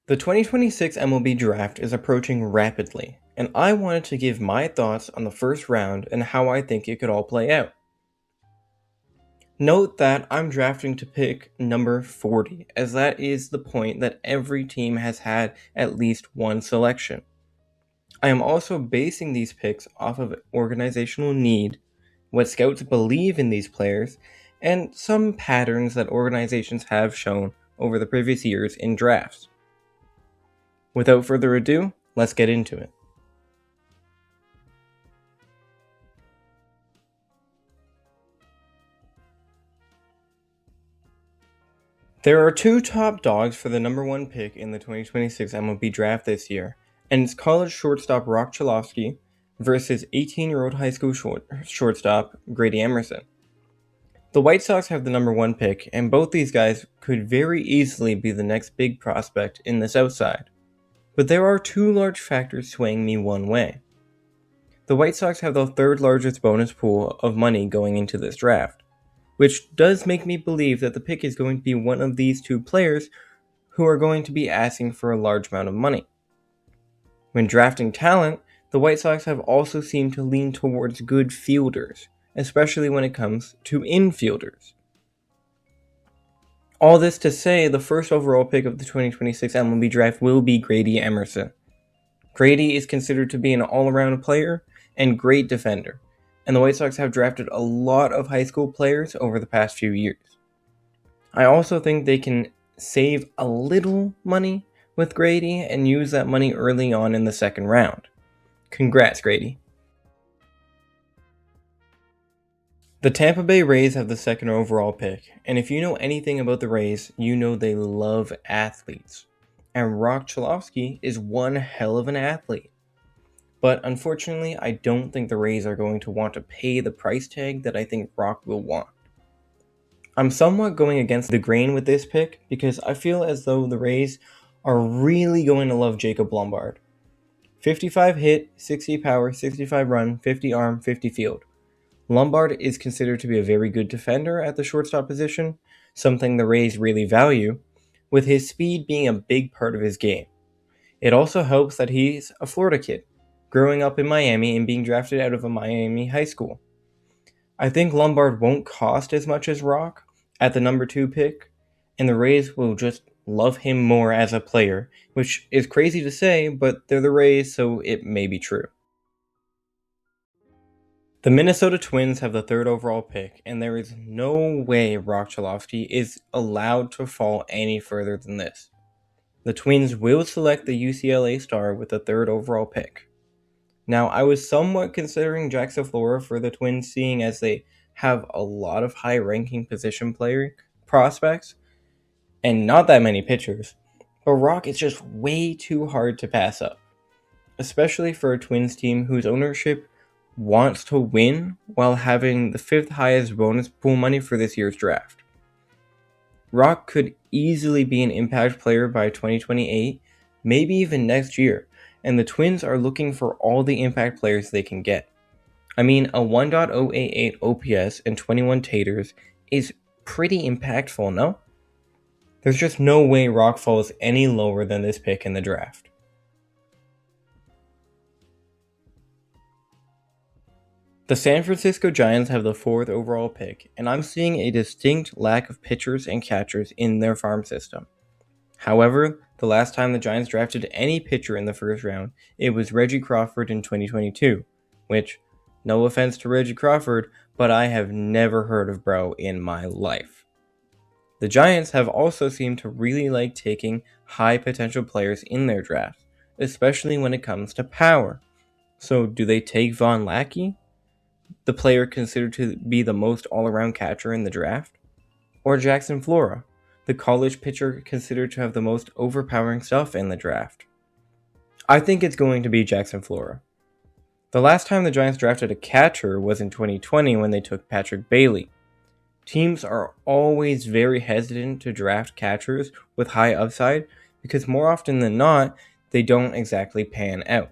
The 2026 MLB Draft is approaching rapidly, and I wanted to give my thoughts on the first round and how I think it could all play out. Note that I'm drafting to pick number 40, as that is the point that every team has had at least one selection. I am also basing these picks off of organizational need, what scouts believe in these players, and some patterns that organizations have shown over the previous years in drafts. Without further ado, let's get into it. There are two top dogs for the number one pick in the 2026 MLB Draft this year, and it's college shortstop Rock Chalofsky versus 18-year-old high school shortstop Grady Emerson. The White Sox have the number one pick, and both these guys could very easily be the next big prospect in the South Side. But there are two large factors swaying me one way. The White Sox have the third largest bonus pool of money going into this draft, which does make me believe that the pick is going to be one of these two players who are going to be asking for a large amount of money. When drafting talent, the White Sox have also seemed to lean towards good fielders, especially when it comes to infielders. All this to say, the first overall pick of the 2026 MLB Draft will be Grady Emerson. Grady is considered to be an all-around player and great defender, and the White Sox have drafted a lot of high school players over the past few years. I also think they can save a little money with Grady and use that money early on in the second round. Congrats, Grady. The Tampa Bay Rays have the second overall pick, and if you know anything about the Rays, you know they love athletes. And Rock Chalofsky is one hell of an athlete. But unfortunately, I don't think the Rays are going to want to pay the price tag that I think Rock will want. I'm somewhat going against the grain with this pick because I feel as though the Rays are really going to love Jacob Lombard. 55 hit, 60 power, 65 run, 50 arm, 50 field. Lombard is considered to be a very good defender at the shortstop position, something the Rays really value, with his speed being a big part of his game. It also helps that he's a Florida kid, growing up in Miami and being drafted out of a Miami high school. I think Lombard won't cost as much as Rock at the number 2 pick, and the Rays will just love him more as a player, which is crazy to say, but they're the Rays, so it may be true. The Minnesota Twins have the third overall pick, and there is no way Rock Chalofsky is allowed to fall any further than this. The Twins will select the UCLA star with the third overall pick. Now, I was somewhat considering Jackson Flora for the Twins, seeing as they have a lot of high-ranking position player prospects, and not that many pitchers, but Rock is just way too hard to pass up, especially for a Twins team whose ownership wants to win while having the 5th highest bonus pool money for this year's draft. Rock could easily be an impact player by 2028, maybe even next year, and the Twins are looking for all the impact players they can get. I mean, a 1.088 OPS and 21 taters is pretty impactful, no? There's just no way Rock falls any lower than this pick in the draft. The San Francisco Giants have the 4th overall pick, and I'm seeing a distinct lack of pitchers and catchers in their farm system. However, the last time the Giants drafted any pitcher in the first round, it was Reggie Crawford in 2022, which, no offense to Reggie Crawford, but I have never heard of bro in my life. The Giants have also seemed to really like taking high potential players in their drafts, especially when it comes to power. So do they take Von Lackey, the player considered to be the most all-around catcher in the draft? Or Jackson Flora, the college pitcher considered to have the most overpowering stuff in the draft? I think it's going to be Jackson Flora. The last time the Giants drafted a catcher was in 2020 when they took Patrick Bailey. Teams are always very hesitant to draft catchers with high upside because more often than not, they don't exactly pan out.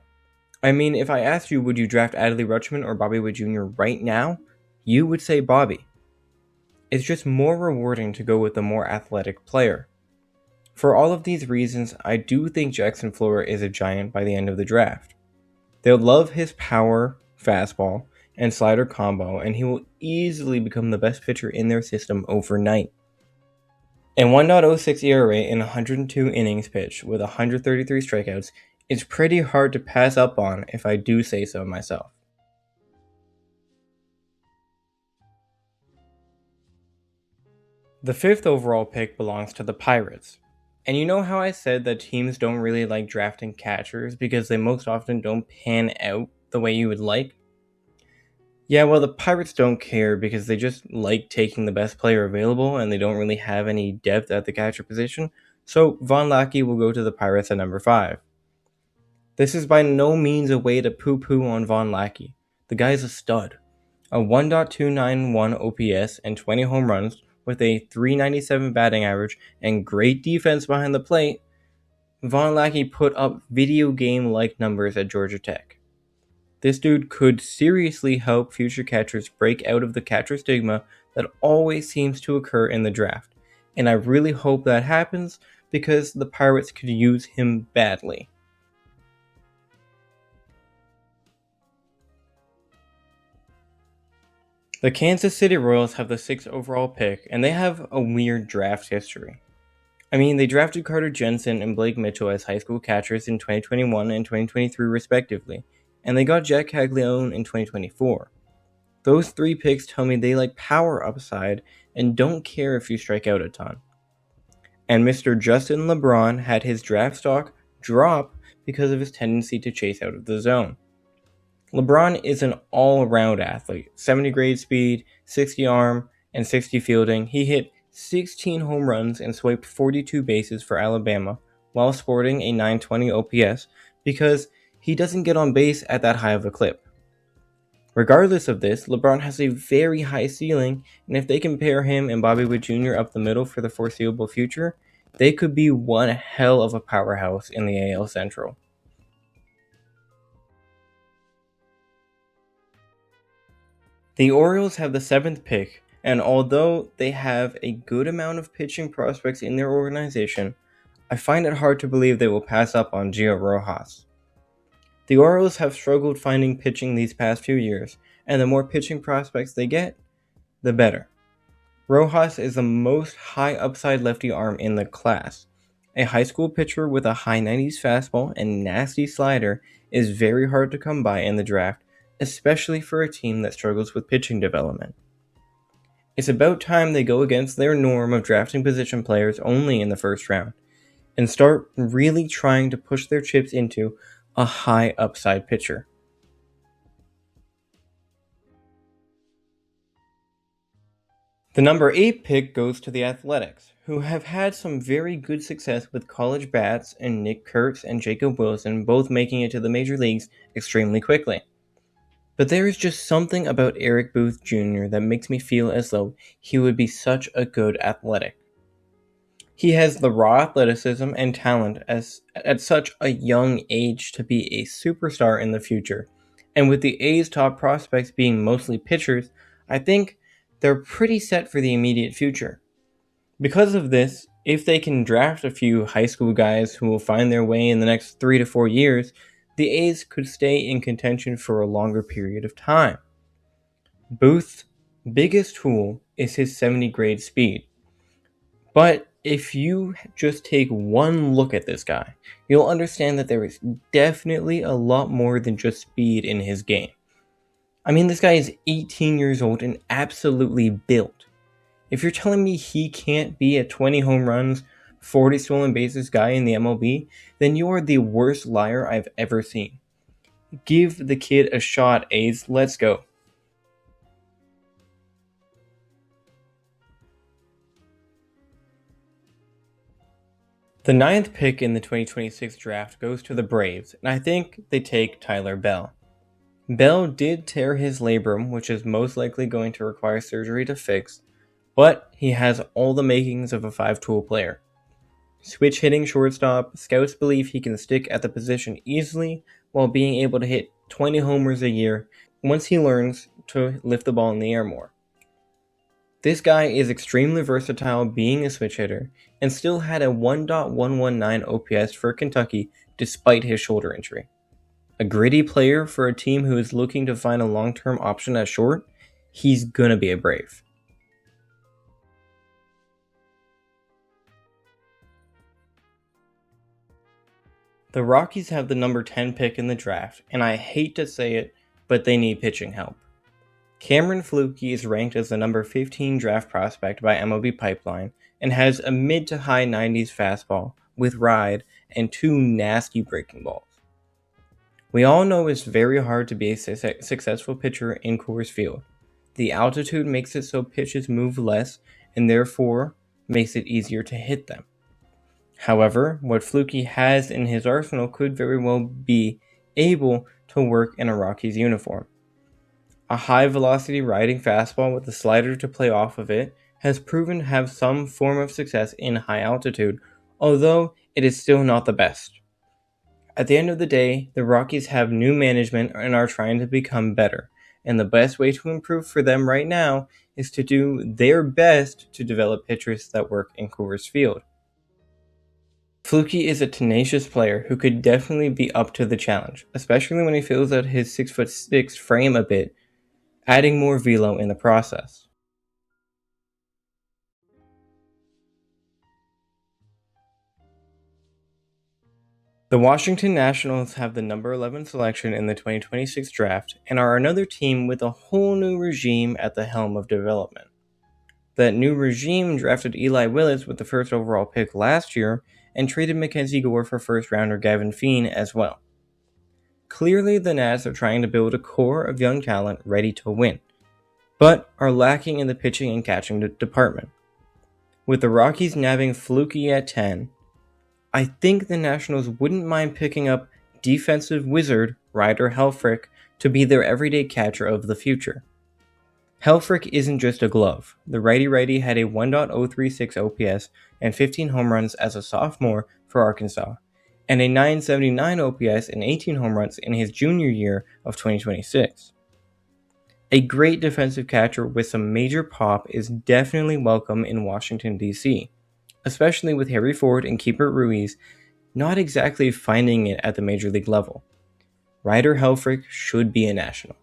I mean, if I asked you, would you draft Adley Rutschman or Bobby Witt Jr. right now, you would say Bobby. It's just more rewarding to go with a more athletic player. For all of these reasons, I do think Jackson Flora is a giant by the end of the draft. They'll love his power, fastball, and slider combo, and he will easily become the best pitcher in their system overnight. An 1.06 ERA in 102 innings pitched with 133 strikeouts is pretty hard to pass up on if I do say so myself. The 5th overall pick belongs to the Pirates. And you know how I said that teams don't really like drafting catchers because they most often don't pan out the way you would like? Yeah, well, the Pirates don't care because they just like taking the best player available and they don't really have any depth at the catcher position, so Von Lackey will go to the Pirates at number 5. This is by no means a way to poo-poo on Von Lackey. The guy's a stud. A 1.291 OPS and 20 home runs with a 397 batting average and great defense behind the plate, Von Lackey put up video game-like numbers at Georgia Tech. This dude could seriously help future catchers break out of the catcher stigma that always seems to occur in the draft, and I really hope that happens because the Pirates could use him badly. The Kansas City Royals have the 6th overall pick, and they have a weird draft history. I mean, they drafted Carter Jensen and Blake Mitchell as high school catchers in 2021 and 2023 respectively, and they got Jack Caglione in 2024. Those 3 picks tell me they like power upside and don't care if you strike out a ton. And Mr. Justin LeBron had his draft stock drop because of his tendency to chase out of the zone. LeBron is an all-around athlete, 70 grade speed, 60 arm, and 60 fielding. He hit 16 home runs and swiped 42 bases for Alabama while sporting a 920 OPS because he doesn't get on base at that high of a clip. Regardless of this, LeBron has a very high ceiling, and if they can pair him and Bobby Witt Jr. up the middle for the foreseeable future, they could be one hell of a powerhouse in the AL Central. The Orioles have the 7th pick, and although they have a good amount of pitching prospects in their organization, I find it hard to believe they will pass up on Gio Rojas. The Orioles have struggled finding pitching these past few years, and the more pitching prospects they get, the better. Rojas is the most high upside lefty arm in the class. A high school pitcher with a high 90s fastball and nasty slider is very hard to come by in the draft, especially for a team that struggles with pitching development. It's about time they go against their norm of drafting position players only in the first round, and start really trying to push their chips into a high upside pitcher. The number 8 pick goes to the Athletics, who have had some very good success with college bats and Nick Kurtz and Jacob Wilson both making it to the major leagues extremely quickly. But there is just something about Eric Booth Jr. that makes me feel as though he would be such a good athletic. He has the raw athleticism and talent at such a young age to be a superstar in the future, and with the A's top prospects being mostly pitchers, I think they're pretty set for the immediate future. Because of this, if they can draft a few high school guys who will find their way in the next 3 to 4 years, the A's could stay in contention for a longer period of time. Booth's biggest tool is his 70 grade speed. But if you just take one look at this guy, you'll understand that there is definitely a lot more than just speed in his game. I mean, this guy is 18 years old and absolutely built. If you're telling me he can't be a 20 home runs, 40 stolen bases guy in the MLB, then you are the worst liar I've ever seen. Give the kid a shot, A's. Let's go. The 9th pick in the 2026 draft goes to the Braves, and I think they take Tyler Bell. Bell did tear his labrum, which is most likely going to require surgery to fix, but he has all the makings of a 5-tool player. Switch hitting shortstop, scouts believe he can stick at the position easily while being able to hit 20 homers a year once he learns to lift the ball in the air more. This guy is extremely versatile being a switch hitter, and still had a 1.119 OPS for Kentucky despite his shoulder injury. A gritty player for a team who is looking to find a long-term option at short, he's gonna be a Brave. The Rockies have the number 10 pick in the draft, and I hate to say it, but they need pitching help. Cameron Fluke is ranked as the number 15 draft prospect by MLB Pipeline and has a mid to high 90s fastball with ride and 2 nasty breaking balls. We all know it's very hard to be a successful pitcher in Coors Field. The altitude makes it so pitches move less and therefore makes it easier to hit them. However, what Fluke has in his arsenal could very well be able to work in a Rockies uniform. A high-velocity riding fastball with a slider to play off of it has proven to have some form of success in high altitude, although it is still not the best. At the end of the day, the Rockies have new management and are trying to become better, and the best way to improve for them right now is to do their best to develop pitchers that work in Coors Field. Fluke is a tenacious player who could definitely be up to the challenge, especially when he fills out his 6'6" frame a bit, adding more velo in the process. The Washington Nationals have the number 11 selection in the 2026 draft and are another team with a whole new regime at the helm of development. That new regime drafted Eli Willis with the first overall pick last year and traded Mackenzie Gore for first-rounder Gavin Feene as well. Clearly, the Nats are trying to build a core of young talent ready to win, but are lacking in the pitching and catching department. With the Rockies nabbing Fluke at 10, I think the Nationals wouldn't mind picking up defensive wizard Ryder Helfrich to be their everyday catcher of the future. Helfrich isn't just a glove. The righty-righty had a 1.036 OPS and 15 home runs as a sophomore for Arkansas, and a 979 OPS and 18 home runs in his junior year of 2026. A great defensive catcher with some major pop is definitely welcome in Washington, D.C., especially with Harry Ford and Keeper Ruiz not exactly finding it at the major league level. Ryder Helfrich should be a national.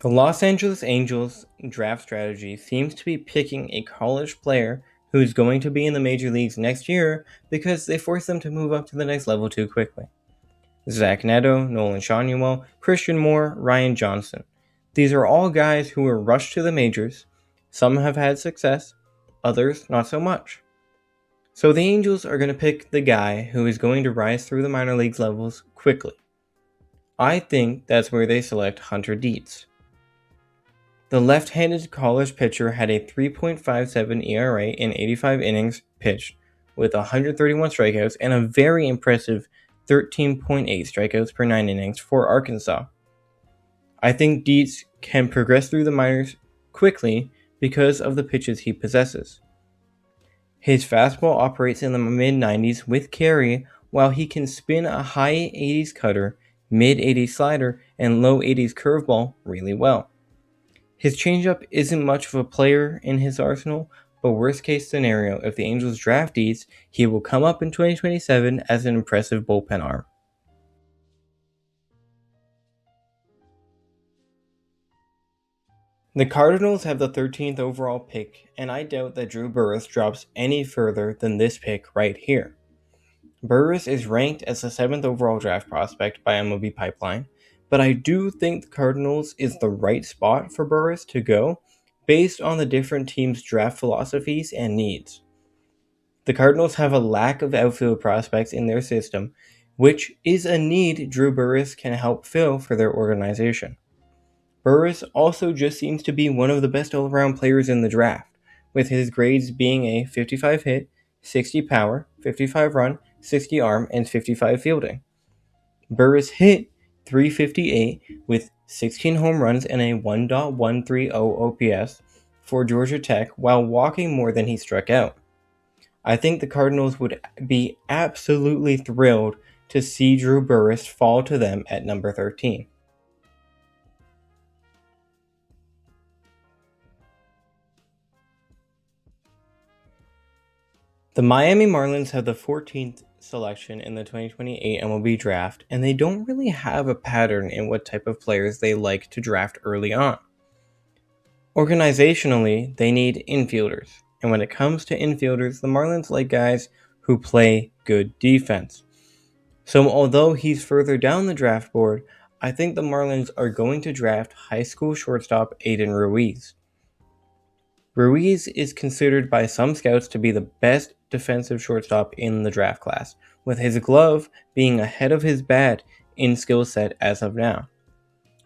The Los Angeles Angels draft strategy seems to be picking a college player who's going to be in the major leagues next year because they force them to move up to the next level too quickly. Zach Neto, Nolan Schanuel, Christian Moore, Ryan Johnson. These are all guys who were rushed to the majors. Some have had success, others not so much. So the Angels are going to pick the guy who is going to rise through the minor leagues levels quickly. I think that's where they select Hunter Dietz. The left-handed college pitcher had a 3.57 ERA in 85 innings pitched, with 131 strikeouts and a very impressive 13.8 strikeouts per 9 innings for Arkansas. I think Dietz can progress through the minors quickly because of the pitches he possesses. His fastball operates in the mid-90s with carry, while he can spin a high 80s cutter, mid-80s slider, and low 80s curveball really well. His changeup isn't much of a player in his arsenal, but worst case scenario, if the Angels draft Dietz, he will come up in 2027 as an impressive bullpen arm. The Cardinals have the 13th overall pick, and I doubt that Drew Burress drops any further than this pick right here. Burress is ranked as the 7th overall draft prospect by MLB Pipeline, but I do think the Cardinals is the right spot for Burress to go based on the different teams' draft philosophies and needs. The Cardinals have a lack of outfield prospects in their system, which is a need Drew Burress can help fill for their organization. Burress also just seems to be one of the best all-around players in the draft, with his grades being a 55 hit, 60 power, 55 run, 60 arm, and 55 fielding. Burress hit .358 with 16 home runs and a 1.130 OPS for Georgia Tech while walking more than he struck out. I think the Cardinals would be absolutely thrilled to see Drew Burress fall to them at number 13. The Miami Marlins have the 14th selection in the 2028 MLB Draft, and they don't really have a pattern in what type of players they like to draft early on. Organizationally, they need infielders, and when it comes to infielders, the Marlins like guys who play good defense. So although he's further down the draft board, I think the Marlins are going to draft high school shortstop Aiden Ruiz. Ruiz is considered by some scouts to be the best defensive shortstop in the draft class, with his glove being ahead of his bat in skill set as of now.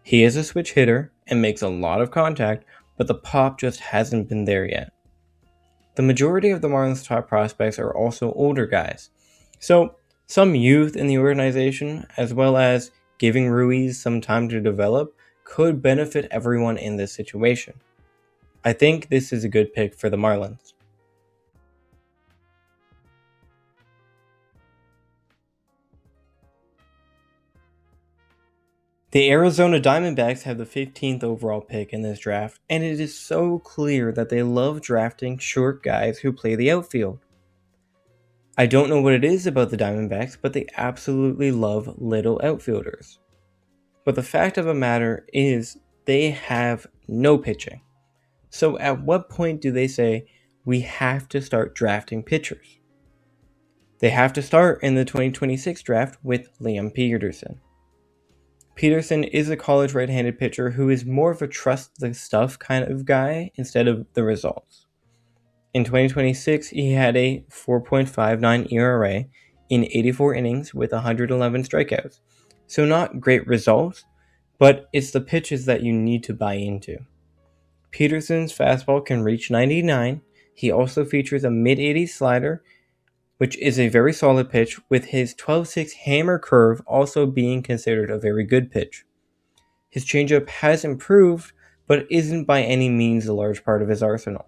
He is a switch hitter and makes a lot of contact, but the pop just hasn't been there yet. The majority of the Marlins' top prospects are also older guys, so some youth in the organization, as well as giving Ruiz some time to develop, could benefit everyone in this situation. I think this is a good pick for the Marlins. The Arizona Diamondbacks have the 15th overall pick in this draft, and it is so clear that they love drafting short guys who play the outfield. I don't know what it is about the Diamondbacks, but they absolutely love little outfielders. But the fact of the matter is, they have no pitching. So at what point do they say, we have to start drafting pitchers? They have to start in the 2026 draft with Liam Peterson. Peterson is a college right-handed pitcher who is more of a trust the stuff kind of guy instead of the results. In 2026, he had a 4.59 ERA in 84 innings with 111 strikeouts. So not great results, but it's the pitches that you need to buy into. Peterson's fastball can reach 99. He also features a mid-80s slider, which is a very solid pitch, with his 12-6 hammer curve also being considered a very good pitch. His changeup has improved, but isn't by any means a large part of his arsenal.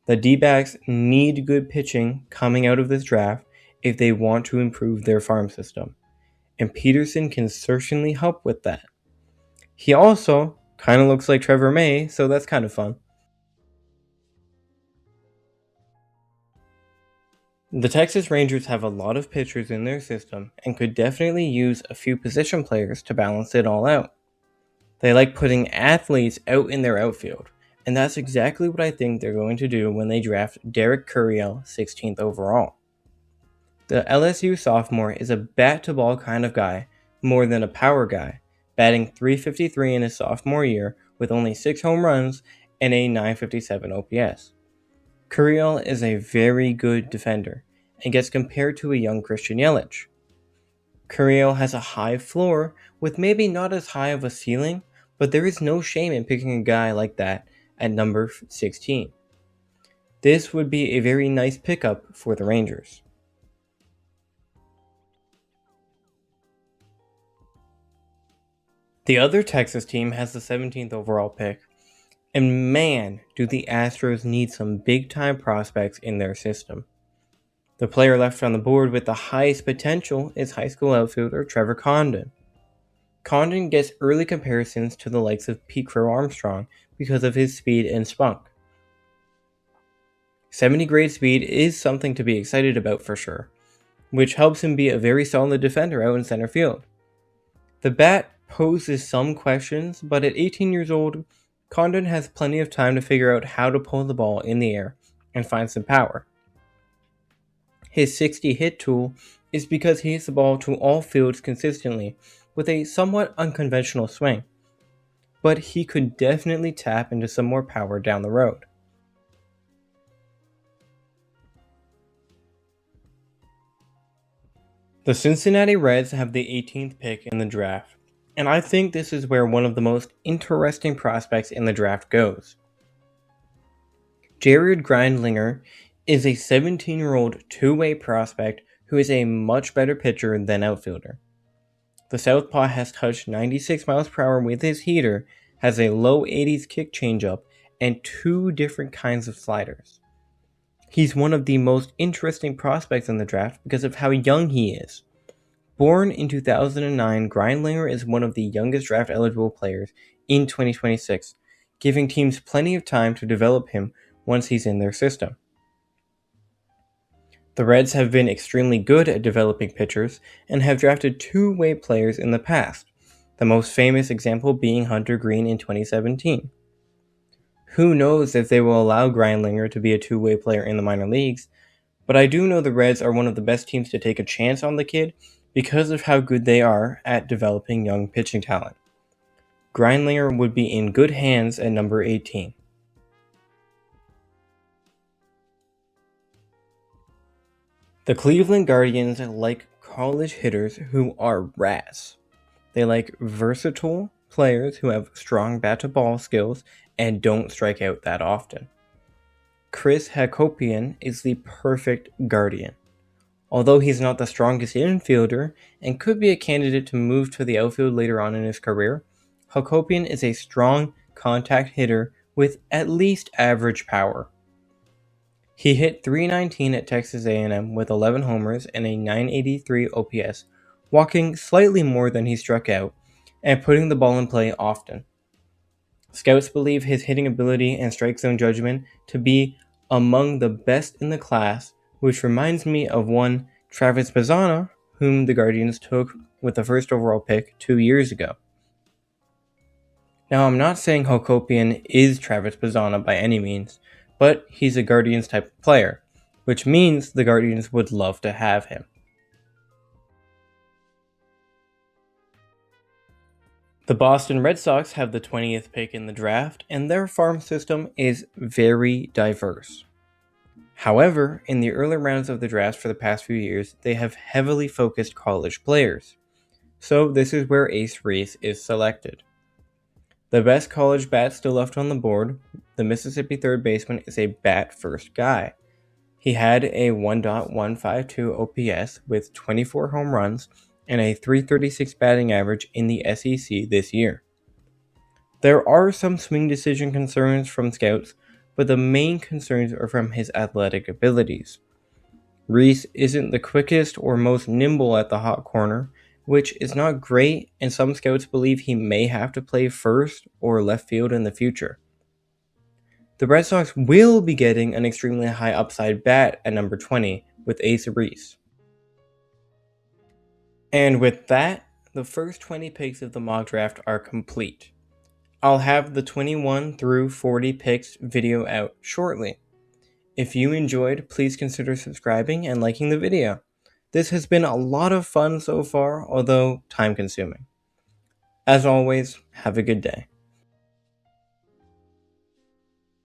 The D-backs need good pitching coming out of this draft if they want to improve their farm system, and Peterson can certainly help with that. He also kind of looks like Trevor May, so that's kind of fun. The Texas Rangers have a lot of pitchers in their system and could definitely use a few position players to balance it all out. They like putting athletes out in their outfield, and that's exactly what I think they're going to do when they draft Derek Curiel 16th overall. The LSU sophomore is a bat-to-ball kind of guy more than a power guy, batting .353 in his sophomore year with only 6 home runs and a .957 OPS. Curiel is a very good defender and gets compared to a young Christian Yelich. Curiel has a high floor with maybe not as high of a ceiling, but there is no shame in picking a guy like that at number 16. This would be a very nice pickup for the Rangers. The other Texas team has the 17th overall pick, and man, do the Astros need some big-time prospects in their system. The player left on the board with the highest potential is high school outfielder Trevor Condon. Condon gets early comparisons to the likes of Pete Crow Armstrong because of his speed and spunk. 70 grade speed is something to be excited about for sure, which helps him be a very solid defender out in center field. The bat poses some questions, but at 18 years old, Condon has plenty of time to figure out how to pull the ball in the air and find some power. His 60 hit tool is because he hits the ball to all fields consistently with a somewhat unconventional swing, but he could definitely tap into some more power down the road. The Cincinnati Reds have the 18th pick in the draft, and I think this is where one of the most interesting prospects in the draft goes. Jared Grindlinger is a 17-year-old two-way prospect who is a much better pitcher than outfielder. The southpaw has touched 96 miles per hour with his heater, has a low 80s kick changeup, and 2 different kinds of sliders. He's one of the most interesting prospects in the draft because of how young he is. Born in 2009, Grindlinger is one of the youngest draft-eligible players in 2026, giving teams plenty of time to develop him once he's in their system. The Reds have been extremely good at developing pitchers and have drafted two-way players in the past, the most famous example being Hunter Greene in 2017. Who knows if they will allow Grindlinger to be a two-way player in the minor leagues, but I do know the Reds are one of the best teams to take a chance on the kid because of how good they are at developing young pitching talent. Grindlinger would be in good hands at number 18. The Cleveland Guardians like college hitters who are rats. They like versatile players who have strong bat-to-ball skills and don't strike out that often. Chris Hakopian is the perfect Guardian. Although he's not the strongest infielder and could be a candidate to move to the outfield later on in his career, Hakopian is a strong contact hitter with at least average power. He hit .319 at Texas A&M with 11 homers and a .983 OPS, walking slightly more than he struck out, and putting the ball in play often. Scouts believe his hitting ability and strike zone judgment to be among the best in the class, which reminds me of one Travis Bazzana, whom the Guardians took with the first overall pick 2 years ago. Now, I'm not saying Hakopian is Travis Bazzana by any means, but he's a Guardians type of player, which means the Guardians would love to have him. The Boston Red Sox have the 20th pick in the draft, and their farm system is very diverse. However, in the early rounds of the draft for the past few years, they have heavily focused college players. So this is where Ace Reese is selected. The best college bat still left on the board, the Mississippi third baseman, is a bat-first guy. He had a 1.152 OPS with 24 home runs and a .336 batting average in the SEC this year. There are some swing decision concerns from scouts, but the main concerns are from his athletic abilities. Reese isn't the quickest or most nimble at the hot corner, which is not great, and some scouts believe he may have to play first or left field in the future. The Red Sox will be getting an extremely high upside bat at number 20 with Ace Reese. And with that, the first 20 picks of the mock draft are complete. I'll have the 21 through 40 picks video out shortly. If you enjoyed, please consider subscribing and liking the video. This has been a lot of fun so far, although time consuming. As always, have a good day.